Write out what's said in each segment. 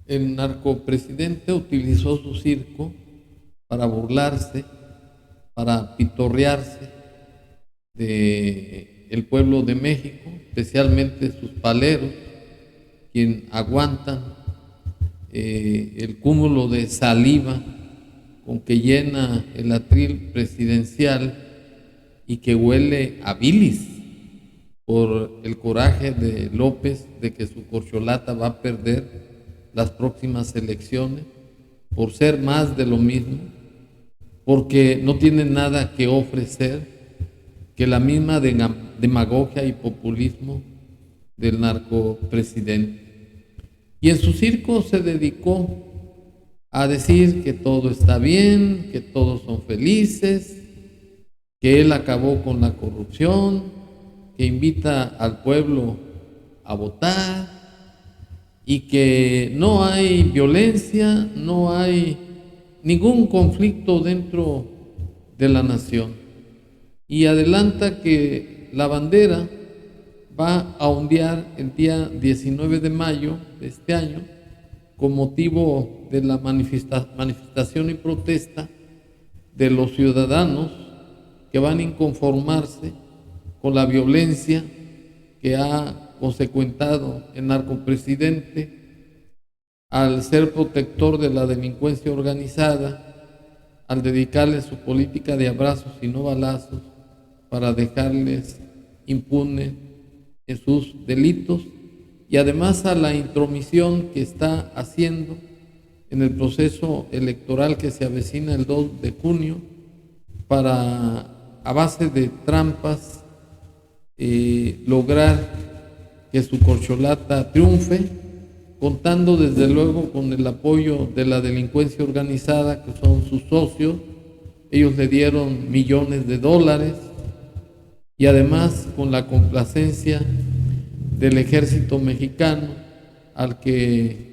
El narcopresidente utilizó su circo para burlarse, para pitorrearse de el pueblo de México, especialmente sus paleros, quien aguantan el cúmulo de saliva con que llena el atril presidencial y que huele a bilis por el coraje de López de que su corcholata va a perder las próximas elecciones por ser más de lo mismo, porque no tiene nada que ofrecer que la misma demagogia y populismo del narcopresidente. Y en su circo se dedicó a decir que todo está bien, que todos son felices, que él acabó con la corrupción, que invita al pueblo a votar y que no hay violencia, no hay ningún conflicto dentro de la nación. Y adelanta que la bandera va a ondear el día 19 de mayo de este año con motivo de la manifestación y protesta de los ciudadanos que van a inconformarse con la violencia que ha consecuentado el narcopresidente al ser protector de la delincuencia organizada, al dedicarle su política de abrazos y no balazos para dejarles impunes en sus delitos, y además a la intromisión que está haciendo en el proceso electoral que se avecina el 2 de junio para, a base de trampas, lograr que su corcholata triunfe, contando desde luego con el apoyo de la delincuencia organizada, que son sus socios. Ellos le dieron millones de dólares, y además con la complacencia del ejército mexicano, al que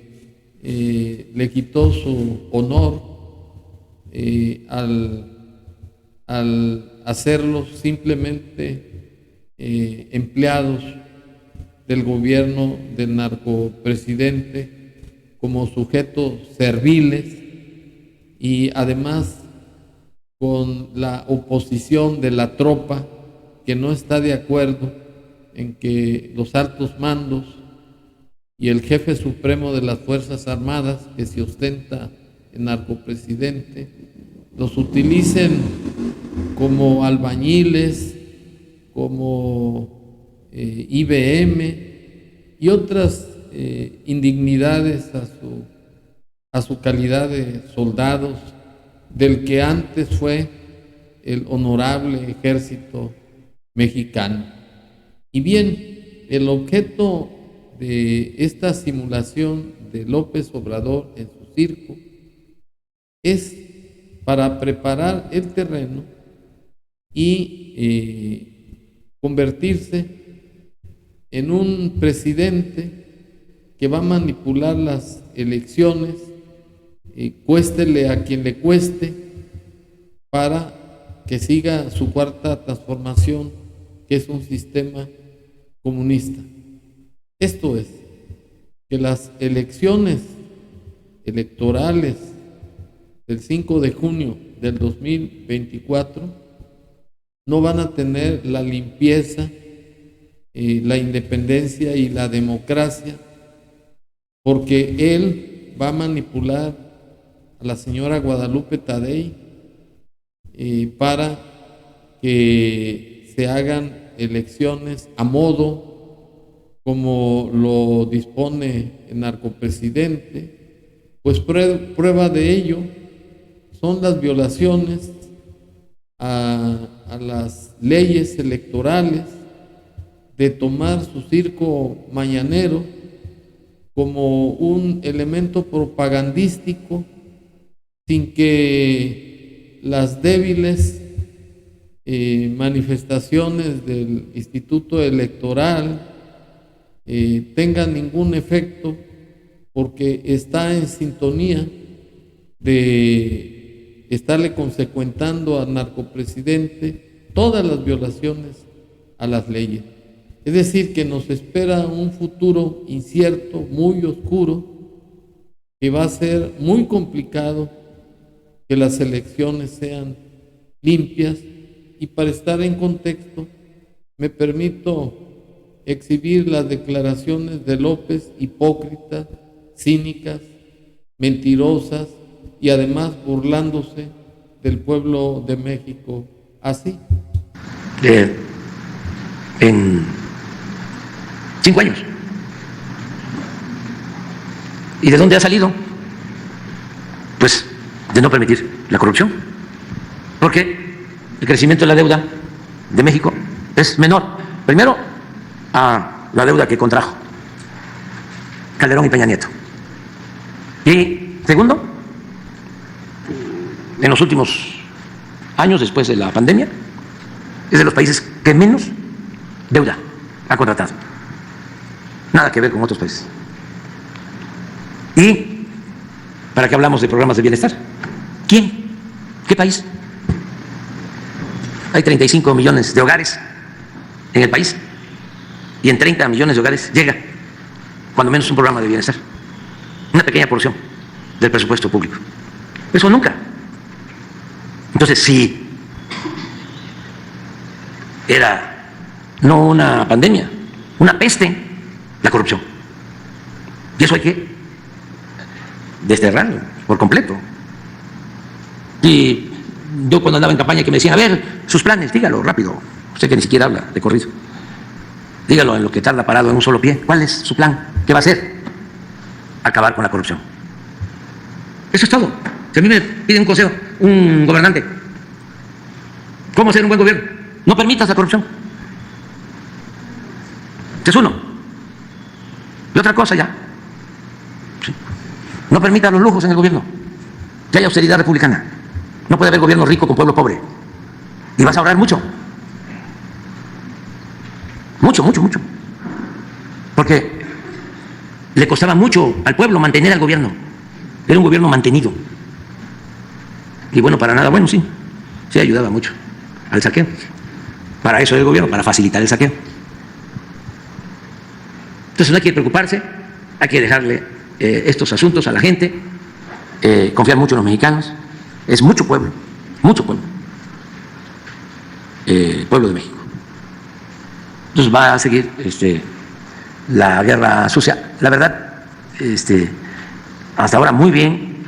le quitó su honor al hacerlos simplemente empleados del gobierno del narcopresidente como sujetos serviles, y además con la oposición de la tropa, que no está de acuerdo en que los altos mandos y el jefe supremo de las Fuerzas Armadas, que se ostenta el narcopresidente, los utilicen como albañiles, como IBM y otras indignidades a su calidad de soldados del que antes fue el honorable ejército mexicano. Y bien, el objeto de esta simulación de López Obrador en su circo es para preparar el terreno y convertirse en un presidente que va a manipular las elecciones, cuéstele a quien le cueste, para que siga su cuarta transformación, que es un sistema comunista. Esto es, que las elecciones electorales del 5 de junio del 2024 no van a tener la limpieza, la independencia y la democracia, porque él va a manipular a la señora Guadalupe Tadei para que se hagan elecciones a modo, como lo dispone el narcopresidente. Pues prueba de ello son las violaciones a las leyes electorales, de tomar su circo mañanero como un elemento propagandístico, sin que las débiles manifestaciones del Instituto Electoral tengan ningún efecto, porque está en sintonía de estarle consecuentando al narcopresidente todas las violaciones a las leyes. Es decir, que nos espera un futuro incierto, muy oscuro, que va a ser muy complicado que las elecciones sean limpias, y para estar en contexto me permito exhibir las declaraciones de López, hipócritas, cínicas, mentirosas y además burlándose del pueblo de México así. En 5 años. ¿Y de dónde ha salido? Pues de no permitir la corrupción. Porque el crecimiento de la deuda de México es menor. Primero, a la deuda que contrajo Calderón y Peña Nieto. Y segundo, en los últimos años, después de la pandemia, es de los países que menos deuda ha contratado. Nada que ver con otros países. ¿Y para qué hablamos de programas de bienestar? ¿Quién? ¿Qué país? Hay 35 millones de hogares en el país y en 30 millones de hogares llega, cuando menos, un programa de bienestar. Una pequeña porción del presupuesto público. Eso nunca. Entonces, si era no una pandemia, una peste, la corrupción. Y eso hay que desterrarlo por completo. Y yo, cuando andaba en campaña, que me decían, a ver, sus planes, dígalo rápido. Usted que ni siquiera habla de corrido. Dígalo en lo que tarda parado en un solo pie. ¿Cuál es su plan? ¿Qué va a hacer? Acabar con la corrupción. Eso es todo. Si a mí me pide un consejo, un gobernante, ¿cómo hacer un buen gobierno? No permitas la corrupción. Este es uno. Y otra cosa ya. Sí. No permita los lujos en el gobierno. Que haya austeridad republicana. No puede haber gobierno rico con pueblo pobre. Y vas a ahorrar mucho. Mucho, mucho, mucho. Porque le costaba mucho al pueblo mantener al gobierno. Era un gobierno mantenido. Y bueno, para nada bueno, sí. Sí, ayudaba mucho al saqueo. Para eso era el gobierno, para facilitar el saqueo. Entonces no hay que preocuparse, hay que dejarle estos asuntos a la gente, confiar mucho en los mexicanos. Es mucho pueblo, el pueblo de México. Entonces va a seguir la guerra sucia. La verdad, hasta ahora muy bien,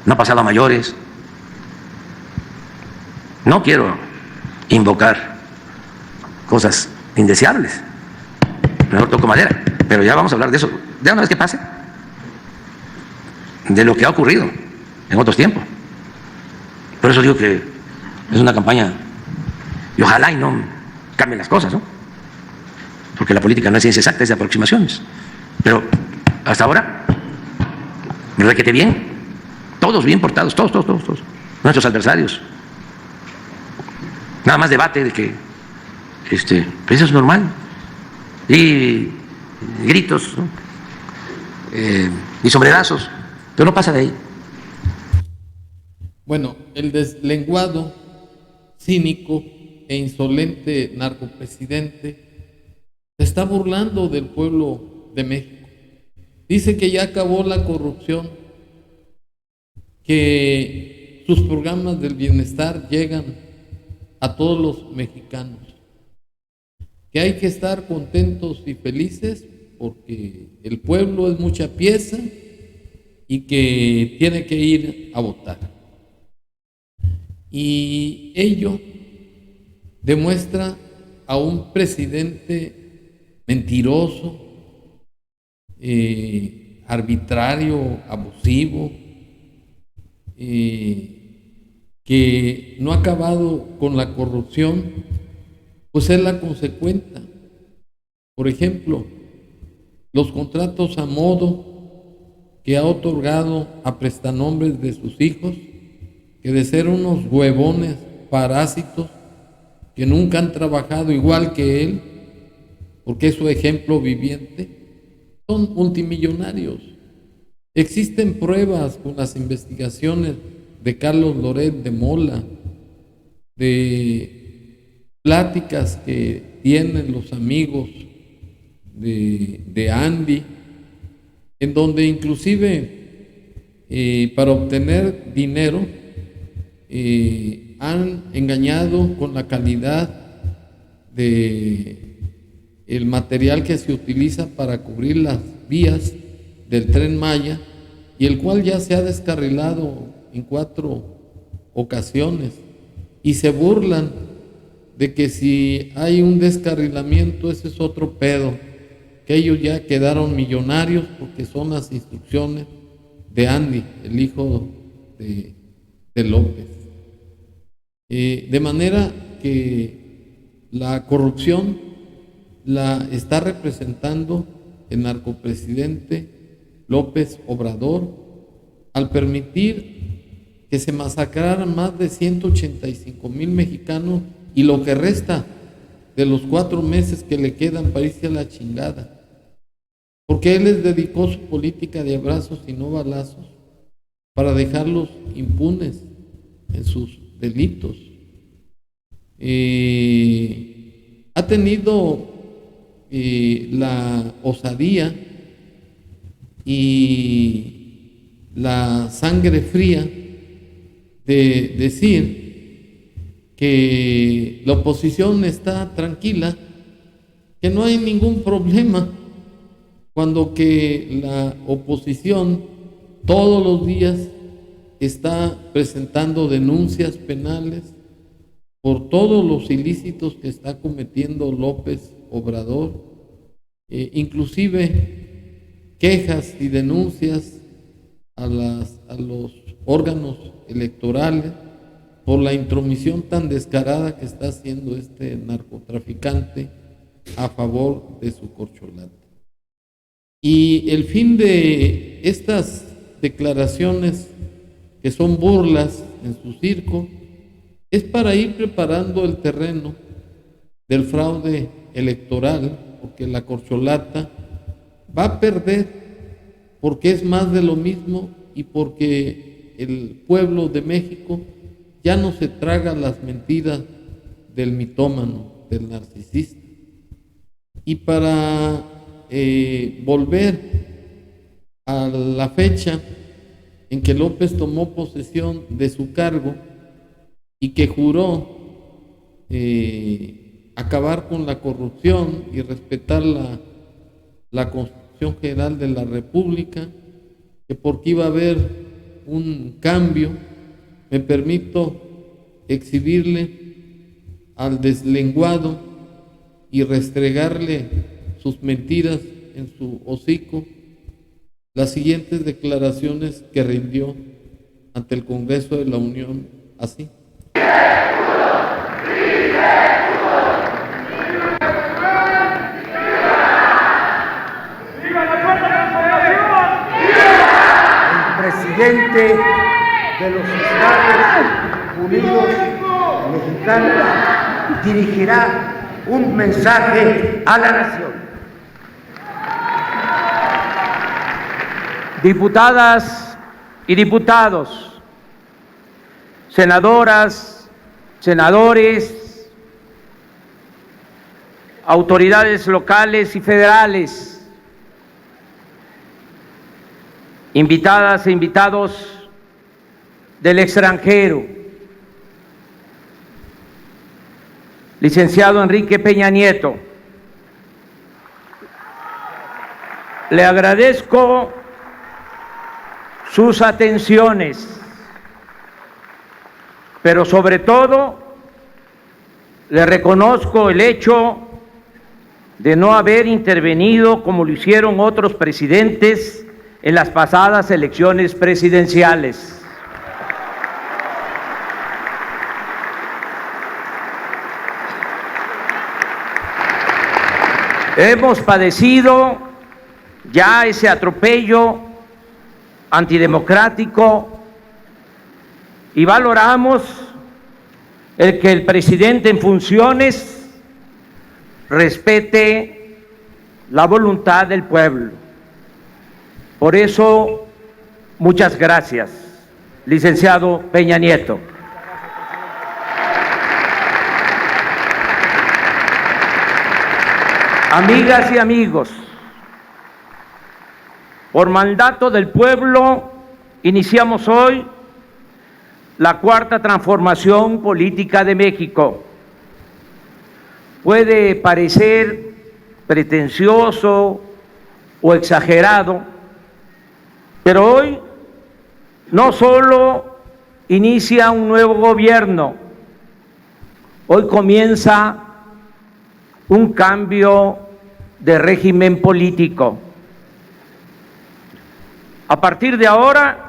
no ha pasado a mayores. No quiero invocar cosas indeseables, mejor toco madera, pero ya vamos a hablar de eso, de una vez que pase, de lo que ha ocurrido en otros tiempos. Por eso digo que es una campaña, y ojalá y no cambien las cosas, ¿no? Porque la política no es ciencia exacta, es de aproximaciones. Pero hasta ahora, requete bien, todos bien portados, todos, nuestros adversarios. Nada más debate de que pues eso es normal. Y gritos, ¿no? Y sombrerazos, pero no pasa de ahí. Bueno, el deslenguado, cínico e insolente narcopresidente se está burlando del pueblo de México. Dice que ya acabó la corrupción, que sus programas del bienestar llegan a todos los mexicanos, que hay que estar contentos y felices porque el pueblo es mucha pieza y que tiene que ir a votar. Y ello demuestra a un presidente mentiroso, arbitrario, abusivo, que no ha acabado con la corrupción, pues es la consecuencia. Por ejemplo, los contratos a modo que ha otorgado a prestanombres de sus hijos, que de ser unos huevones parásitos que nunca han trabajado igual que él, porque es su ejemplo viviente, son multimillonarios. Existen pruebas con las investigaciones de Carlos Loret de Mola, de pláticas que tienen los amigos de Andy, en donde inclusive para obtener dinero, han engañado con la calidad de el material que se utiliza para cubrir las vías del Tren Maya, y el cual ya se ha descarrilado en 4 ocasiones, y se burlan de que si hay un descarrilamiento, ese es otro pedo, que ellos ya quedaron millonarios porque son las instrucciones de Andy, el hijo de López. De manera que la corrupción la está representando el narcopresidente López Obrador al permitir que se masacraran más de 185,000 mexicanos y lo que resta de los 4 meses que le quedan para irse a la chingada. Porque él les dedicó su política de abrazos y no balazos para dejarlos impunes en sus delitos. Ha tenido la osadía y la sangre fría de decir que la oposición está tranquila, que no hay ningún problema, cuando que la oposición todos los días está presentando denuncias penales por todos los ilícitos que está cometiendo López Obrador, inclusive quejas y denuncias a los órganos electorales por la intromisión tan descarada que está haciendo este narcotraficante a favor de su corcholata. Y el fin de estas declaraciones, que son burlas en su circo, es para ir preparando el terreno del fraude electoral, porque la corcholata va a perder, porque es más de lo mismo y porque el pueblo de México ya no se traga las mentiras del mitómano, del narcisista. Y para volver a la fecha en que López tomó posesión de su cargo y que juró acabar con la corrupción y respetar la Constitución General de la República, que porque iba a haber un cambio, me permito exhibirle al deslenguado y restregarle sus mentiras en su hocico las siguientes declaraciones que rindió ante el Congreso de la Unión, así. El presidente de los Estados Unidos mexicanos dirigirá un mensaje a la nación. Diputadas y diputados, senadoras, senadores, autoridades locales y federales, invitadas e invitados del extranjero, licenciado Enrique Peña Nieto, le agradezco sus atenciones, pero sobre todo le reconozco el hecho de no haber intervenido como lo hicieron otros presidentes en las pasadas elecciones presidenciales. Hemos padecido ya ese atropello antidemocrático y valoramos el que el presidente en funciones respete la voluntad del pueblo. Por eso, muchas gracias, licenciado Peña Nieto. Amigas y amigos, por mandato del pueblo iniciamos hoy la cuarta transformación política de México. Puede parecer pretencioso o exagerado, pero hoy no solo inicia un nuevo gobierno, hoy comienza un cambio de régimen político. A partir de ahora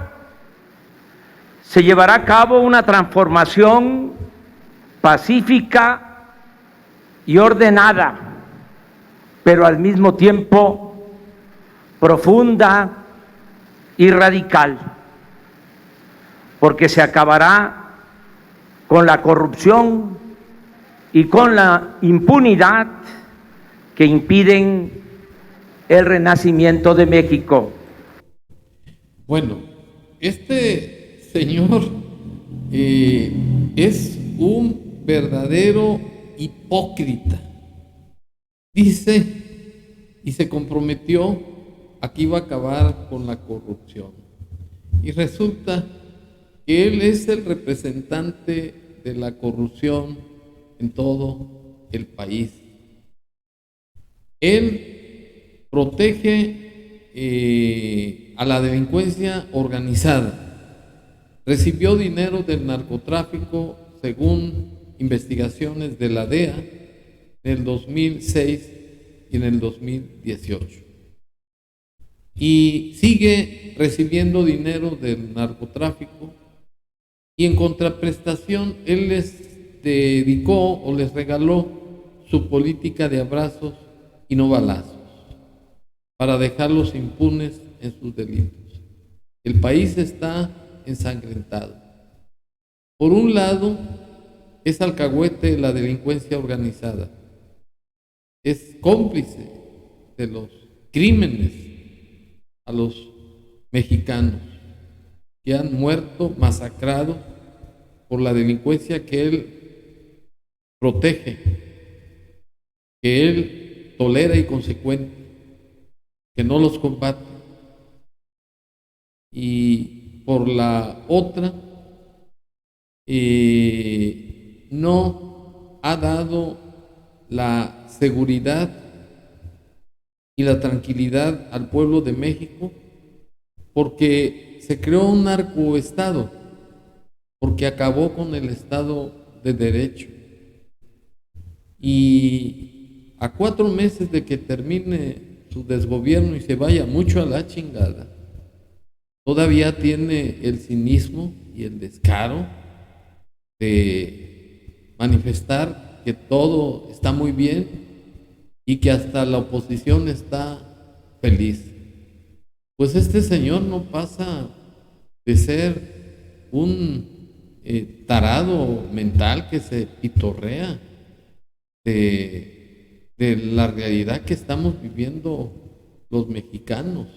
se llevará a cabo una transformación pacífica y ordenada, pero al mismo tiempo profunda y radical, porque se acabará con la corrupción y con la impunidad que impiden el renacimiento de México. Bueno, este señor es un verdadero hipócrita. Dice y se comprometió a que iba a acabar con la corrupción. Y resulta que él es el representante de la corrupción en todo el país. Él protege a la delincuencia organizada. Recibió dinero del narcotráfico según investigaciones de la DEA en el 2006 y en el 2018. Y sigue recibiendo dinero del narcotráfico, y en contraprestación él les dedicó o les regaló su política de abrazos y no balazos para dejarlos impunes en sus delitos. El país está ensangrentado. Por un lado, es alcahuete de la delincuencia organizada, es cómplice de los crímenes a los mexicanos que han muerto masacrados por la delincuencia que él protege, que él tolera y consecuente, que no los combate. Y por la otra, no ha dado la seguridad y la tranquilidad al pueblo de México, porque se creó un narcoestado, porque acabó con el Estado de Derecho. Y a 4 meses de que termine su desgobierno y se vaya mucho a la chingada, todavía tiene el cinismo y el descaro de manifestar que todo está muy bien y que hasta la oposición está feliz. Pues este señor no pasa de ser un tarado mental que se pitorrea de la realidad que estamos viviendo los mexicanos.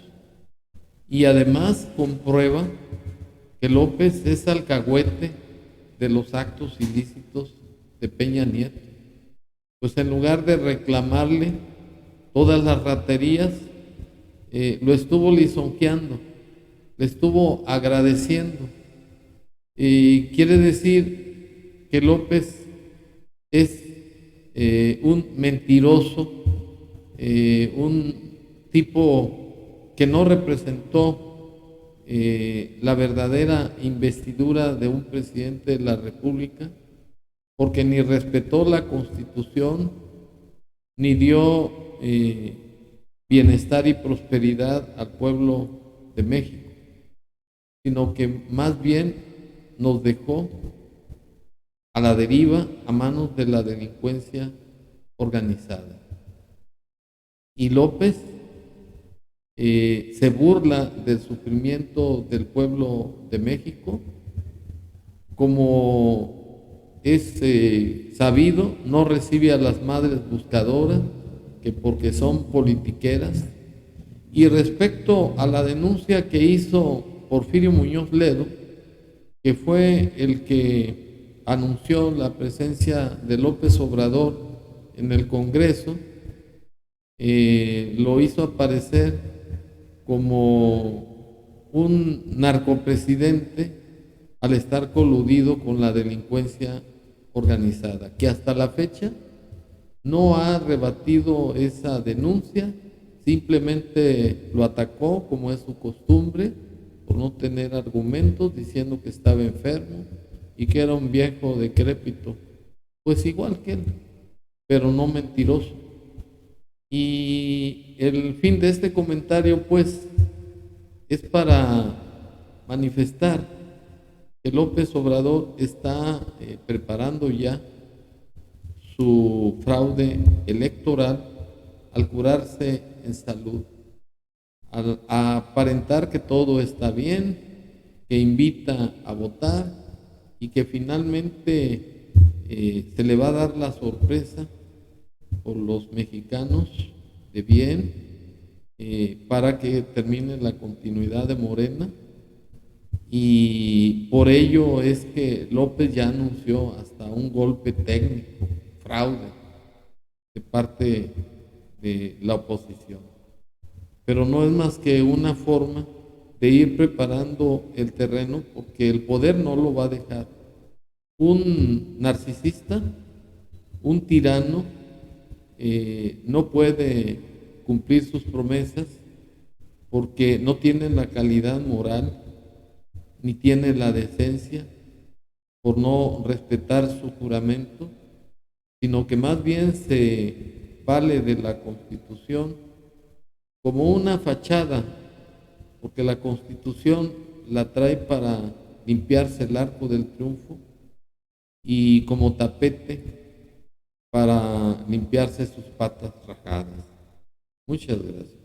Y además comprueba que López es alcahuete de los actos ilícitos de Peña Nieto. Pues en lugar de reclamarle todas las raterías, lo estuvo lisonjeando, le estuvo agradeciendo. Quiere decir que López es un mentiroso, un tipo que no representó la verdadera investidura de un presidente de la República, porque ni respetó la Constitución, ni dio bienestar y prosperidad al pueblo de México, sino que más bien nos dejó a la deriva a manos de la delincuencia organizada. Y López se burla del sufrimiento del pueblo de México. Como es sabido, no recibe a las madres buscadoras, que porque son politiqueras. Y respecto a la denuncia que hizo Porfirio Muñoz Ledo, que fue el que anunció la presencia de López Obrador en el Congreso, lo hizo aparecer como un narcopresidente al estar coludido con la delincuencia organizada, que hasta la fecha no ha rebatido esa denuncia, simplemente lo atacó como es su costumbre, por no tener argumentos, diciendo que estaba enfermo y que era un viejo decrépito, pues igual que él, pero no mentiroso. Y el fin de este comentario, pues, es para manifestar que López Obrador está preparando ya su fraude electoral al curarse en salud, al aparentar que todo está bien, que invita a votar y que finalmente se le va a dar la sorpresa por los mexicanos de bien para que termine la continuidad de Morena. Y por ello es que López ya anunció hasta un golpe técnico, fraude, de parte de la oposición. Pero no es más que una forma de ir preparando el terreno, porque el poder no lo va a dejar. Un narcisista, un tirano, no puede cumplir sus promesas porque no tiene la calidad moral ni tiene la decencia por no respetar su juramento, sino que más bien se vale de la Constitución como una fachada, porque la Constitución la trae para limpiarse el arco del triunfo y como tapete para limpiarse sus patas rajadas. Muchas gracias.